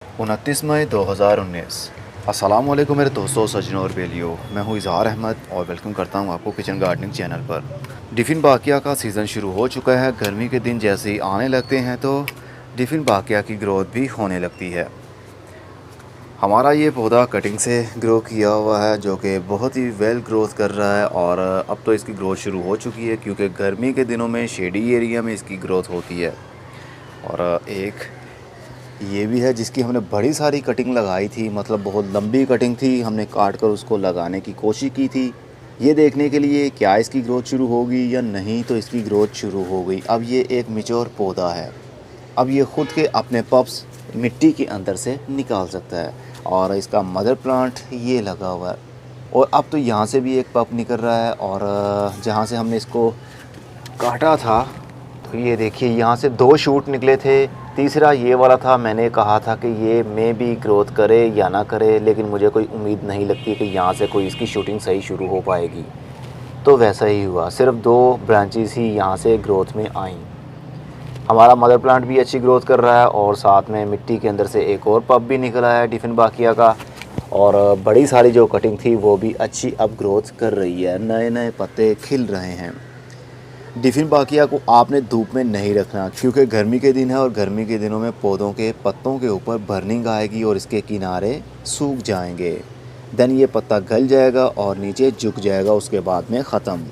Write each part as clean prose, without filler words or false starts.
29 मई 2019। अस्सलामुअलैकुम मेरे दोस्तों, सज्जनों और बेलियों। मैं हूँ इज़हार अहमद और वेलकम करता हूँ आपको किचन गार्डनिंग चैनल पर। डिफ़िन बाकिया का सीज़न शुरू हो चुका है। गर्मी के दिन जैसे ही आने लगते हैं तो डिफ़िन बाकिया की ग्रोथ भी होने लगती है। हमारा ये पौधा कटिंग से ग्रो किया हुआ है, जो कि बहुत ही वेल ग्रोथ कर रहा है और अब तो इसकी ग्रोथ शुरू हो चुकी है, क्योंकि गर्मी के दिनों में शेडी एरिया में इसकी ग्रोथ होती है। और एक ये भी है जिसकी हमने बड़ी सारी कटिंग लगाई थी, मतलब बहुत लंबी कटिंग थी, हमने काट कर उसको लगाने की कोशिश की थी, ये देखने के लिए क्या इसकी ग्रोथ शुरू होगी या नहीं। तो इसकी ग्रोथ शुरू हो गई। अब ये एक मैच्योर पौधा है। अब ये ख़ुद के अपने पप्स मिट्टी के अंदर से निकाल सकता है और इसका मदर प्लांट ये लगा हुआ है। और अब तो यहाँ से भी एक पप निकल रहा है और जहाँ से हमने इसको काटा था, तो ये देखिए यहाँ से 2 शूट निकले थे। तीसरा ये वाला था। मैंने कहा था कि ये मे भी ग्रोथ करे या ना करे, लेकिन मुझे कोई उम्मीद नहीं लगती कि यहाँ से कोई इसकी शूटिंग सही शुरू हो पाएगी। तो वैसा ही हुआ, सिर्फ 2 ब्रांचेस ही यहाँ से ग्रोथ में आईं। हमारा मदर प्लांट भी अच्छी ग्रोथ कर रहा है और साथ में मिट्टी के अंदर से एक और पप भी निकला है डिफ़िन बाकिया का। और बड़ी सारी जो कटिंग थी वो भी अच्छी अब ग्रोथ कर रही है, नए नए पत्ते खिल रहे हैं। डिफ़िन बाकिया को आपने धूप में नहीं रखना, क्योंकि गर्मी के दिन है और गर्मी के दिनों में पौधों के पत्तों के ऊपर बर्निंग आएगी और इसके किनारे सूख जाएंगे। देन ये पत्ता गल जाएगा और नीचे झुक जाएगा, उसके बाद में ख़त्म।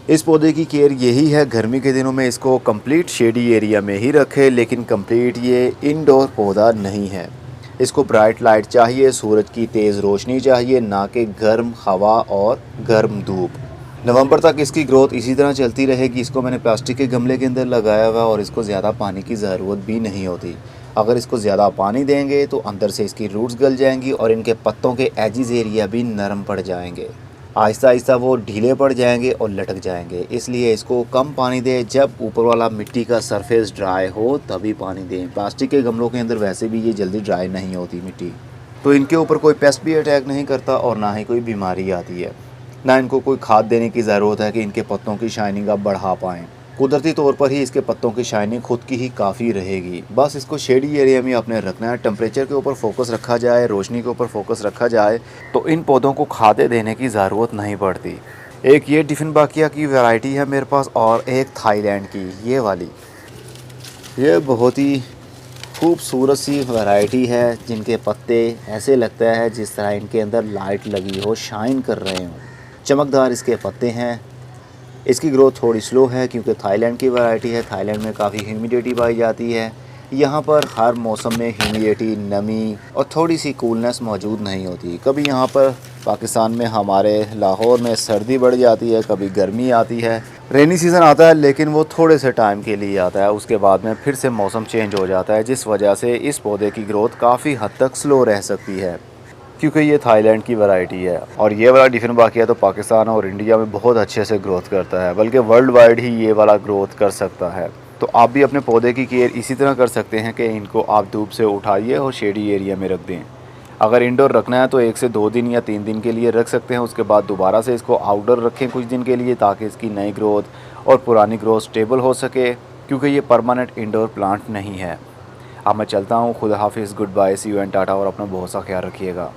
इस पौधे की केयर यही है, गर्मी के दिनों में इसको कंप्लीट शेडी एरिया में ही रखें, लेकिन कंप्लीट ये इंडोर पौधा नहीं है। इसको ब्राइट लाइट चाहिए, सूरज की तेज़ रोशनी चाहिए, ना कि गर्म हवा और गर्म धूप। नवंबर तक इसकी ग्रोथ इसी तरह चलती रहेगी। इसको मैंने प्लास्टिक के गमले के अंदर लगाया हुआ है और इसको ज़्यादा पानी की ज़रूरत भी नहीं होती। अगर इसको ज़्यादा पानी देंगे तो अंदर से इसकी रूट्स गल जाएंगी और इनके पत्तों के एजिस एरिया भी नरम पड़ जाएंगे। आहिस्ता आहिस्ता वो ढीले पड़ जाएंगे और लटक जाएंगे। इसलिए इसको कम पानी दें, जब ऊपर वाला मिट्टी का सरफेस ड्राई हो तभी पानी दें। प्लास्टिक के गमलों के अंदर वैसे भी ये जल्दी ड्राई नहीं होती मिट्टी, तो इनके ऊपर कोई पेस्ट भी अटैक नहीं करता और ना ही कोई बीमारी आती है। ना इनको कोई खाद देने की ज़रूरत है कि इनके पत्तों की शाइनिंग आप बढ़ा पाएँ। कुदरती तौर पर ही इसके पत्तों की शाइनिंग खुद की ही काफ़ी रहेगी। बस इसको शेडी एरिया में आपने रखना है। टेम्परेचर के ऊपर फोकस रखा जाए, रोशनी के ऊपर फोकस रखा जाए, तो इन पौधों को खादें देने की ज़रूरत नहीं पड़ती। एक ये डिफ़िन बाकिया की वैरायटी है मेरे पास और एक थाईलैंड की ये वाली। ये बहुत ही खूबसूरत सी वैरायटी है, जिनके पत्ते ऐसे लगता है जिस तरह इनके अंदर लाइट लगी हो, शाइन कर रहे हों। चमकदार इसके पत्ते हैं। इसकी ग्रोथ थोड़ी स्लो है क्योंकि थाईलैंड की वैरायटी है। थाईलैंड में काफ़ी ह्यूमिडिटी पाई जाती है। यहाँ पर हर मौसम में ह्यूमिडिटी, नमी और थोड़ी सी कूलनेस मौजूद नहीं होती। कभी यहाँ पर पाकिस्तान में हमारे लाहौर में सर्दी बढ़ जाती है, कभी गर्मी आती है, रेनी सीज़न आता है, लेकिन वो थोड़े से टाइम के लिए आता है। उसके बाद में फिर से मौसम चेंज हो जाता है, जिस वजह से इस पौधे की ग्रोथ काफ़ी हद तक स्लो रह सकती है, क्योंकि ये थाईलैंड की वैरायटी है। और ये वाला डिफ़िन बाकिया तो पाकिस्तान और इंडिया में बहुत अच्छे से ग्रोथ करता है, बल्कि वर्ल्ड वाइड ही ये वाला ग्रोथ कर सकता है। तो आप भी अपने पौधे की केयर इसी तरह कर सकते हैं कि इनको आप धूप से उठाइए और शेडी एरिया में रख दें। अगर इंडोर रखना है तो 1 से 2 दिन या 3 दिन के लिए रख सकते हैं। उसके बाद दोबारा से इसको आउटडोर रखें कुछ दिन के लिए, ताकि इसकी नई ग्रोथ और पुरानी ग्रोथ स्टेबल हो सके, क्योंकि ये परमानेंट इंडोर प्लांट नहीं है। अब मैं चलता हूँ। खुदा हाफिज़, good bye, see you and tata, और अपना बहुत सा ख्याल रखिएगा।